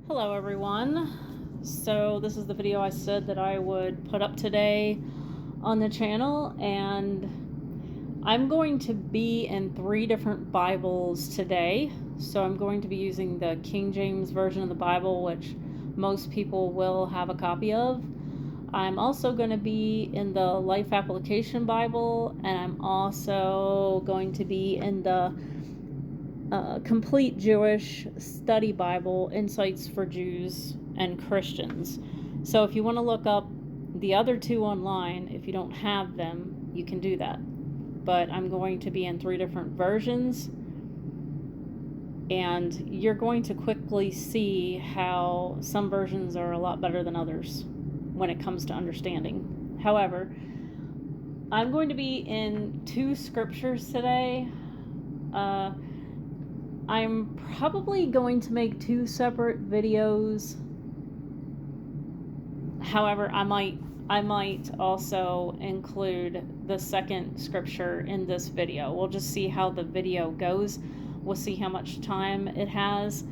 Hello everyone. So this is the video I said that I would put up today on the channel, and I'm going to be in 3 different Bibles today. So I'm going to be using the King James Version of the Bible, which most people will have a copy of. I'm also going to be in the Life Application Bible, and I'm also going to be in the Complete Jewish Study Bible, Insights for Jews and Christians. So if you want to look up the other 2 online, if you don't have them, you can do that. But I'm going to be in 3 different versions, and you're going to quickly see how some versions are a lot better than others when it comes to understanding. However, I'm going to be in 2 scriptures today. I'm probably going to make 2 separate videos. However, I might also include the second scripture in this video. We'll just see how the video goes. We'll see how much time it has,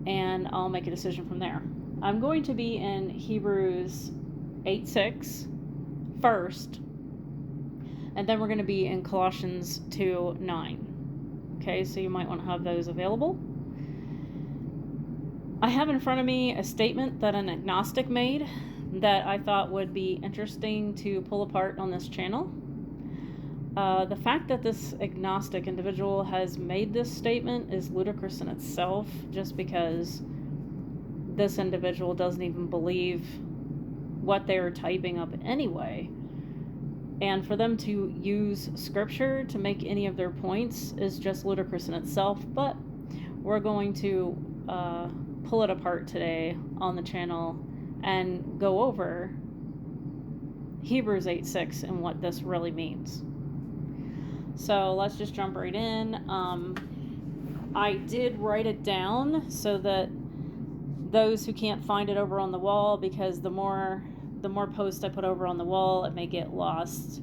and I'll make a decision from there. I'm going to be in Hebrews 8:6 first, and then we're going to be in Colossians 2:9. Okay, so you might want to have those available. I have in front of me a statement that an agnostic made that I thought would be interesting to pull apart on this channel. The fact that this agnostic individual has made this statement is ludicrous in itself, just because this individual doesn't even believe what they're typing up anyway. And for them to use scripture to make any of their points is just ludicrous in itself. But we're going to pull it apart today on the channel and go over Hebrews 8:6 and what this really means. So let's just jump right in. I did write it down so that those who can't find it over on the wall, because the more posts I put over on the wall, it may get lost.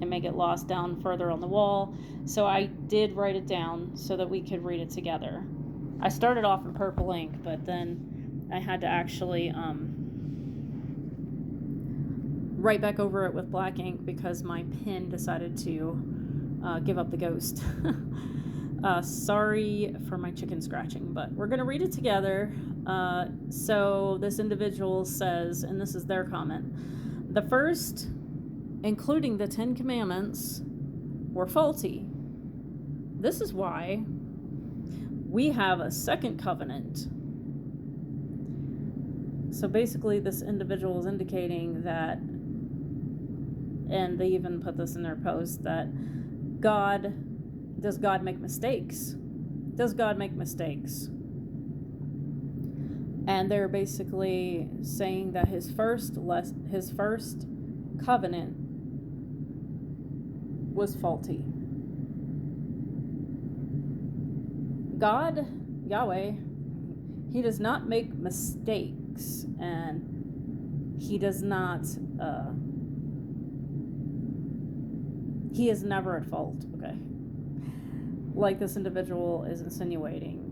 It may get lost down further on the wall. So I did write it down so that we could read it together. I started off in purple ink, but then I had to actually write back over it with black ink because my pen decided to give up the ghost. Sorry for my chicken scratching, but we're going to read it together. So this individual says, and this is their comment: the first, including the 10 commandments, were faulty. This is why we have a second covenant. So basically this individual is indicating that, and they even put this in their post, that does God make mistakes? Does God make mistakes? And they're basically saying that his first covenant was faulty. God, Yahweh, he does not make mistakes, and he does not, he is never at fault, okay? Like this individual is insinuating.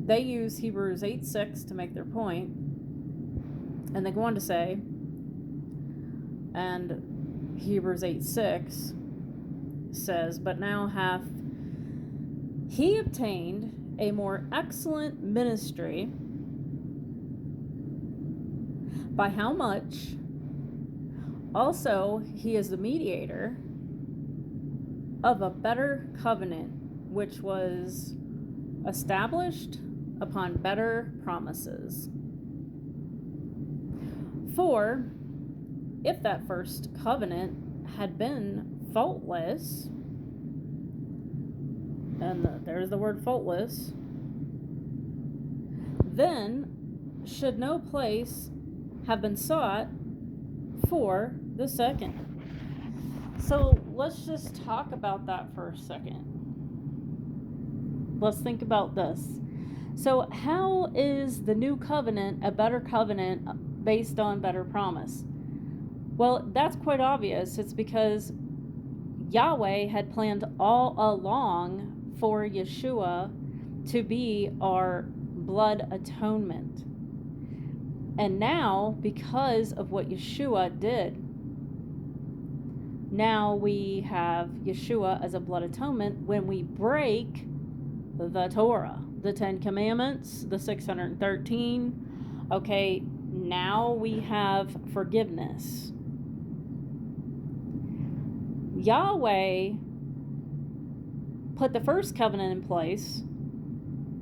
They use Hebrews 8:6 to make their point, and they go on to say, and Hebrews 8:6 says, but now hath he obtained a more excellent ministry, by how much also he is the mediator of a better covenant, which was established upon better promises. For if that first covenant had been faultless, and there's the word faultless, then should no place have been sought for the second. So let's just talk about that for a second. Let's think about this. So how is the new covenant a better covenant based on better promise? Well, that's quite obvious. It's because Yahweh had planned all along for Yeshua to be our blood atonement. And now, because of what Yeshua did, now we have Yeshua as a blood atonement when we break the Torah, the 10 Commandments, the 613. Okay, now we have forgiveness. Yahweh put the first covenant in place.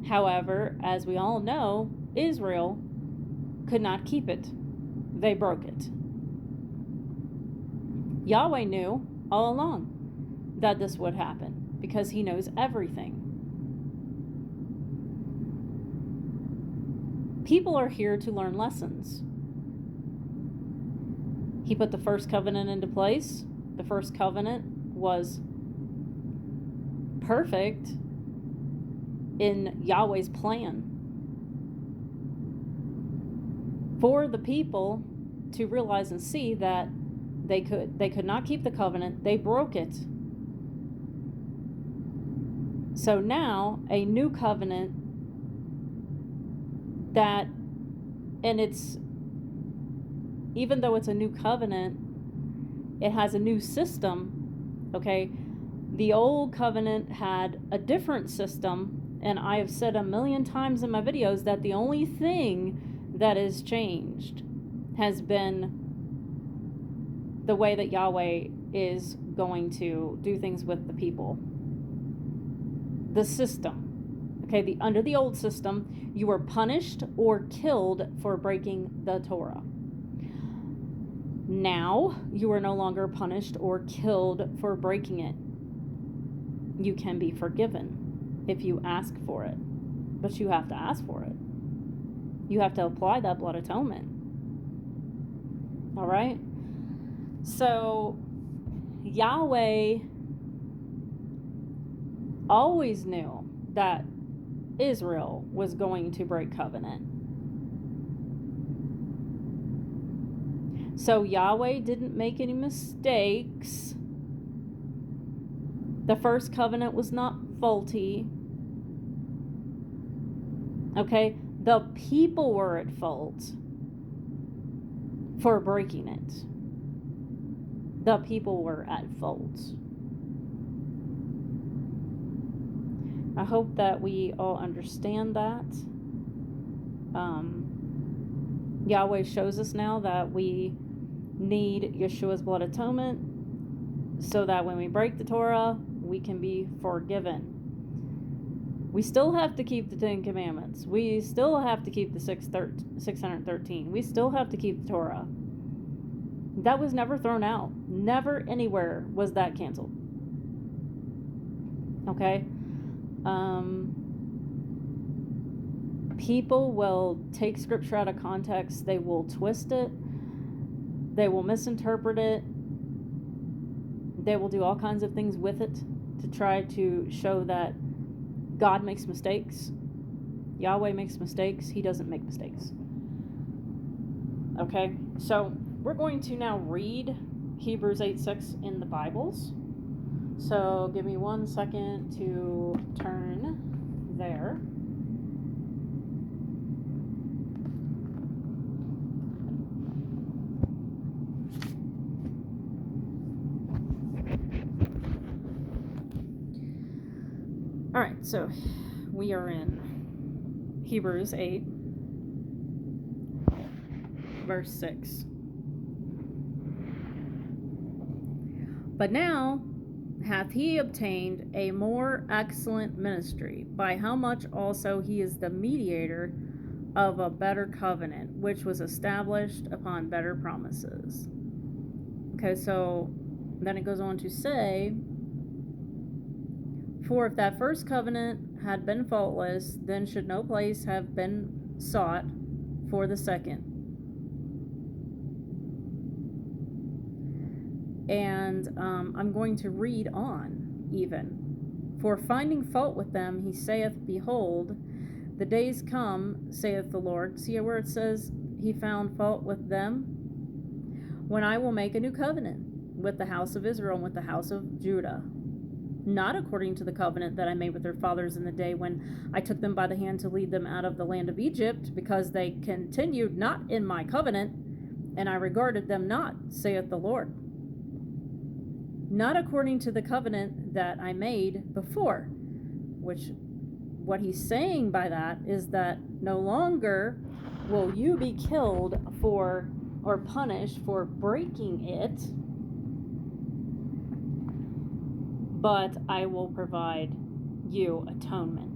However, as we all know, Israel could not keep it. They broke it. Yahweh knew all along that this would happen because he knows everything. People are here to learn lessons. He put the first covenant into place. The first covenant was perfect in Yahweh's plan for the people to realize and see that they could not keep the covenant. They broke it. So now a new covenant that, and it's, even though it's a new covenant, it has a new system. Okay, the old covenant had a different system, and I have said a million times in my videos that the only thing that has changed has been the way that Yahweh is going to do things with the people. The system. Okay, under the old system, you were punished or killed for breaking the Torah. Now, you are no longer punished or killed for breaking it. You can be forgiven if you ask for it. But you have to ask for it. You have to apply that blood atonement. All right? So, Yahweh always knew that Israel was going to break covenant. So Yahweh didn't make any mistakes. The first covenant was not faulty. Okay? The people were at fault for breaking it. The people were at fault. I hope that we all understand that. Yahweh shows us now that we need Yeshua's blood atonement so that when we break the Torah, we can be forgiven. We still have to keep the 10 Commandments. We still have to keep the 613. We still have to keep the Torah. That was never thrown out. Never anywhere was that canceled. Okay? People will take scripture out of context. They will twist it. They will misinterpret it. They will do all kinds of things with it to try to show that God makes mistakes. Yahweh makes mistakes. He doesn't make mistakes. Okay? So, we're going to now read Hebrews 8:6 in the Bibles. So, give me 1 second to turn there. All right, so we are in Hebrews 8, verse 6. But now hath he obtained a more excellent ministry, by how much also he is the mediator of a better covenant, which was established upon better promises. Okay, so then it goes on to say, for if that first covenant had been faultless, then should no place have been sought for the second. And I'm going to read on even. For finding fault with them, he saith, behold, the days come, saith the Lord. See where it says he found fault with them? When I will make a new covenant with the house of Israel and with the house of Judah. not according to the covenant that I made with their fathers in the day when I took them by the hand to lead them out of the land of Egypt, because they continued not in my covenant, and I regarded them not, saith the Lord. Not according to the covenant that I made before, which what he's saying by that is that no longer will you be killed for or punished for breaking it, but I will provide you atonement.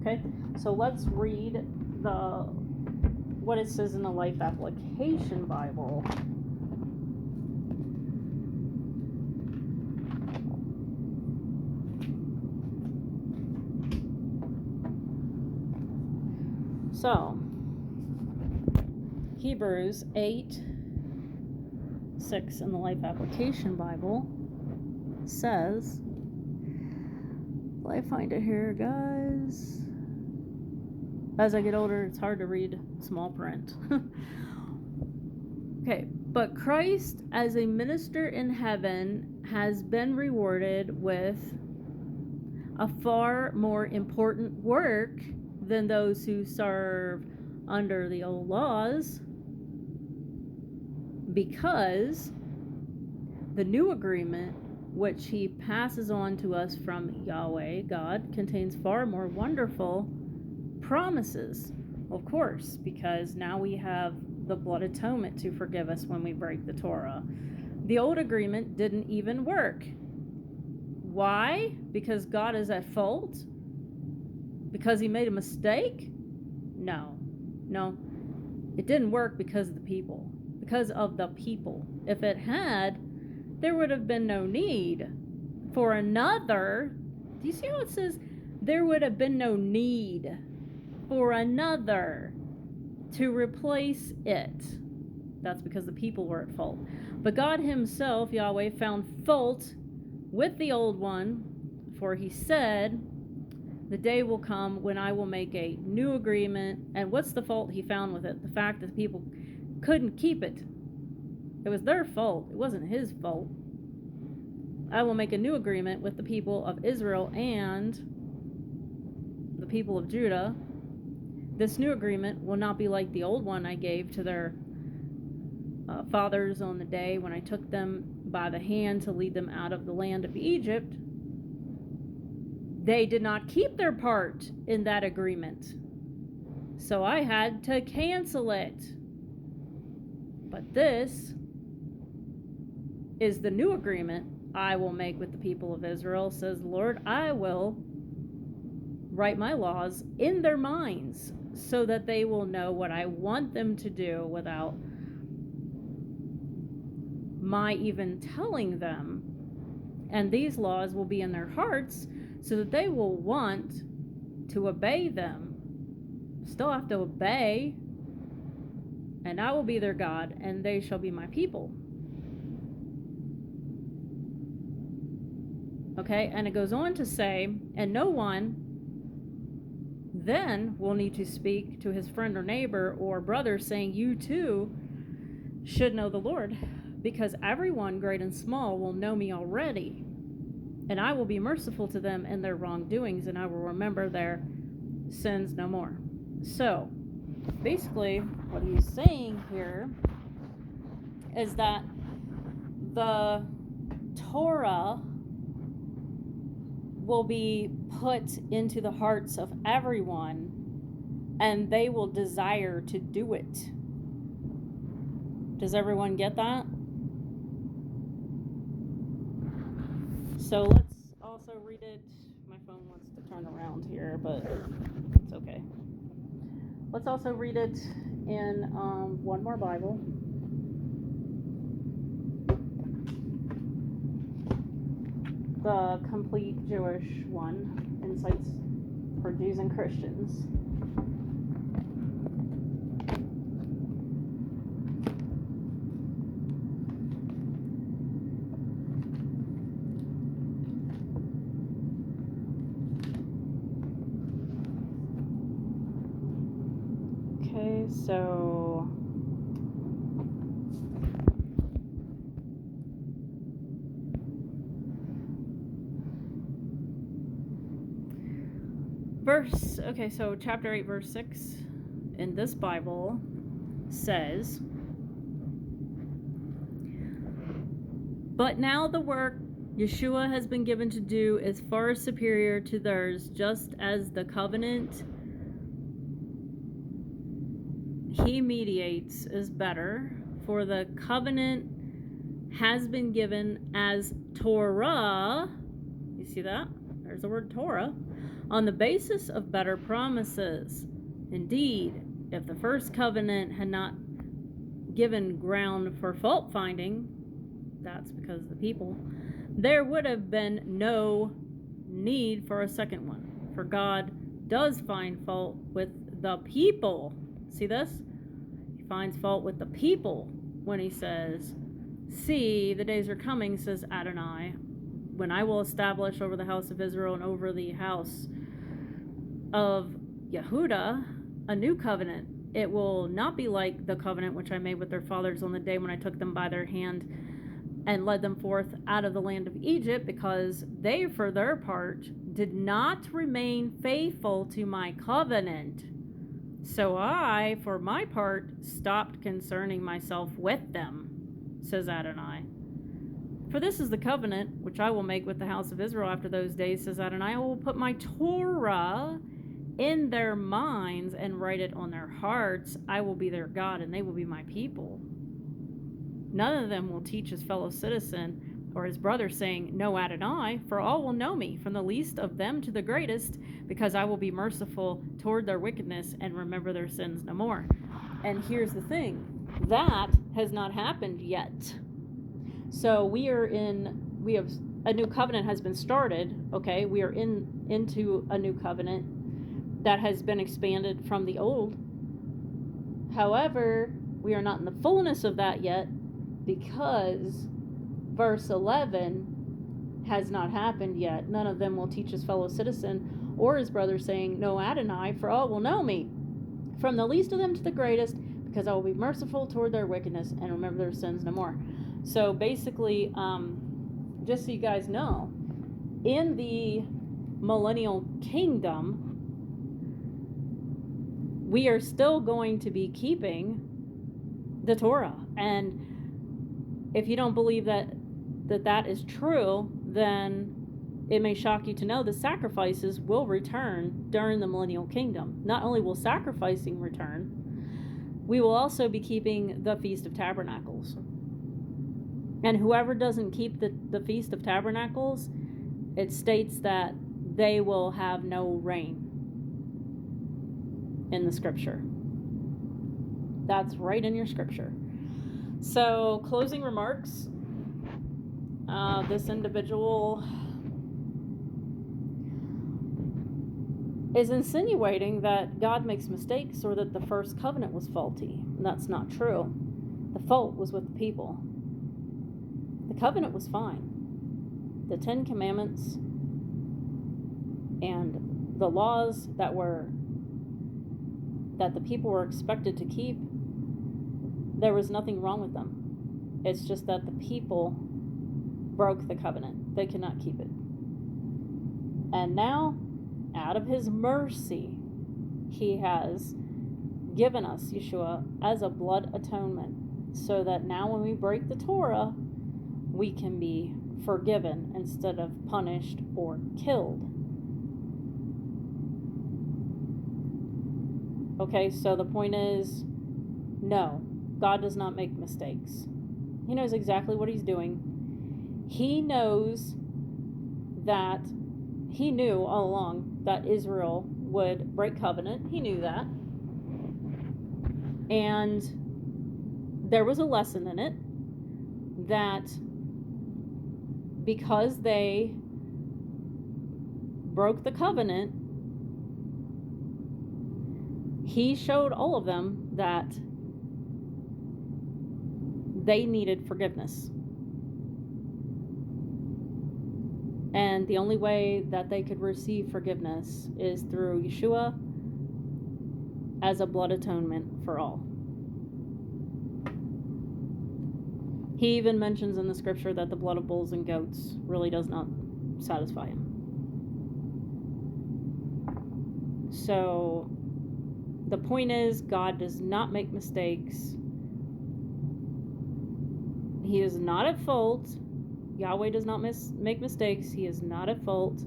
Okay, so let's read what it says in the Life Application Bible. So, Hebrews 8:6 in the Life Application Bible says, will I find it here, guys? As I get older, it's hard to read small print. Okay, but Christ as a minister in heaven has been rewarded with a far more important work than those who serve under the old laws, because the new agreement, which he passes on to us from Yahweh, God, contains far more wonderful promises, of course, because now we have the blood atonement to forgive us when we break the Torah. The old agreement didn't even work. Why? Because God is at fault? Because he made a mistake? No. It didn't work because of the people. Because of the people. If it had, there would have been no need for another. Do you see how it says there would have been no need for another to replace it? That's because the people were at fault. But God himself, Yahweh, found fault with the old one, for he said, the day will come when I will make a new agreement. And what's the fault he found with it? The fact that the people couldn't keep it. It was their fault. It wasn't his fault. I will make a new agreement with the people of Israel and the people of Judah. This new agreement will not be like the old one I gave to their fathers on the day when I took them by the hand to lead them out of the land of Egypt. They did not keep their part in that agreement, so I had to cancel it. But this is the new agreement I will make with the people of Israel, says the Lord. I will write my laws in their minds so that they will know what I want them to do without my even telling them. And these laws will be in their hearts so that they will want to obey them. Still have to obey. And I will be their God, and they shall be my people. Okay, and it goes on to say, and no one then will need to speak to his friend or neighbor or brother, saying, you too should know the Lord, because everyone, great and small, will know me already. And I will be merciful to them in their wrongdoings, and I will remember their sins no more. So, basically, what he's saying here is that the Torah will be put into the hearts of everyone, and they will desire to do it. Does everyone get that? So let's also read it. My phone wants to turn around here, but it's okay. Let's also read it in one more Bible. The complete Jewish one, Insights for Jews and Christians. Okay, so So chapter 8, verse 6 in this Bible says, "But now the work Yeshua has been given to do is far superior to theirs, just as the covenant he mediates is better, for the covenant has been given as Torah." You see that? There's the word Torah. "On the basis of better promises. Indeed, if the first covenant had not given ground for fault finding," that's because of the people, "there would have been no need for a second one. For God does find fault with the people." See this? He finds fault with the people when he says, "See, the days are coming, says Adonai, when I will establish over the house of Israel and over the house of Yehudah a new covenant. It will not be like the covenant which I made with their fathers on the day when I took them by their hand and led them forth out of the land of Egypt, because they, for their part, did not remain faithful to my covenant. So I, for my part, stopped concerning myself with them, says Adonai. For this is the covenant which I will make with the house of Israel after those days, says Adonai. I will put my Torah in their minds and write it on their hearts. I will be their God, and they will be my people. None of them will teach his fellow citizen or his brother, saying, Know Adonai, for all will know me, from the least of them to the greatest, because I will be merciful toward their wickedness and remember their sins no more." And here's the thing. That has not happened yet. So we have a new covenant has been started, okay? We are into a new covenant that has been expanded from the old. However, we are not in the fullness of that yet, because verse 11 has not happened yet. None of them will teach his fellow citizen or his brother, saying, Know Adonai, for all will know me, from the least of them to the greatest, because I will be merciful toward their wickedness and remember their sins no more. So basically, just so you guys know, in the millennial kingdom, we are still going to be keeping the Torah. And if you don't believe that is true, then it may shock you to know the sacrifices will return during the millennial kingdom. Not only will sacrificing return, we will also be keeping the Feast of Tabernacles. And whoever doesn't keep the Feast of Tabernacles, it states that they will have no rain in the scripture. That's right in your scripture. So, closing remarks. This individual is insinuating that God makes mistakes or that the first covenant was faulty. And that's not true. The fault was with the people. The covenant was fine. The 10 Commandments and the laws that the people were expected to keep, there was nothing wrong with them. It's just that the people broke the covenant. They could not keep it. And now, out of his mercy, he has given us Yeshua as a blood atonement, so that now when we break the Torah, we can be forgiven instead of punished or killed. Okay, so the point is, no, God does not make mistakes. He knows exactly what he's doing. He knows that he knew all along that Israel would break covenant. He knew that. And there was a lesson in it, that because they broke the covenant, he showed all of them that they needed forgiveness. And the only way that they could receive forgiveness is through Yeshua as a blood atonement for all. He even mentions in the scripture that the blood of bulls and goats really does not satisfy him. So the point is, God does not make mistakes. He is not at fault. Yahweh does not make mistakes. He is not at fault.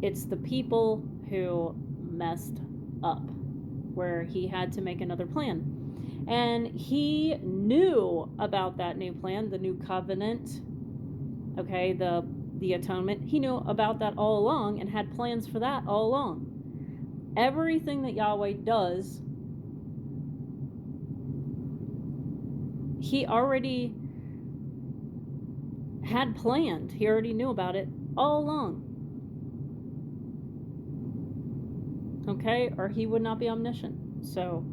It's the people who messed up, where he had to make another plan. And he knew about that new plan, the new covenant, okay, the atonement. He knew about that all along and had plans for that all along. Everything that Yahweh does, he already had planned. He already knew about it all along. Okay, or he would not be omniscient. So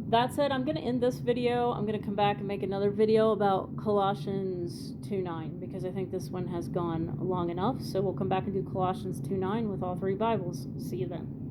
that's it. I'm going to end this video. I'm going to come back and make another video about Colossians 2:9, because I think this one has gone long enough. So we'll come back and do Colossians 2:9 with all three Bibles. See you then.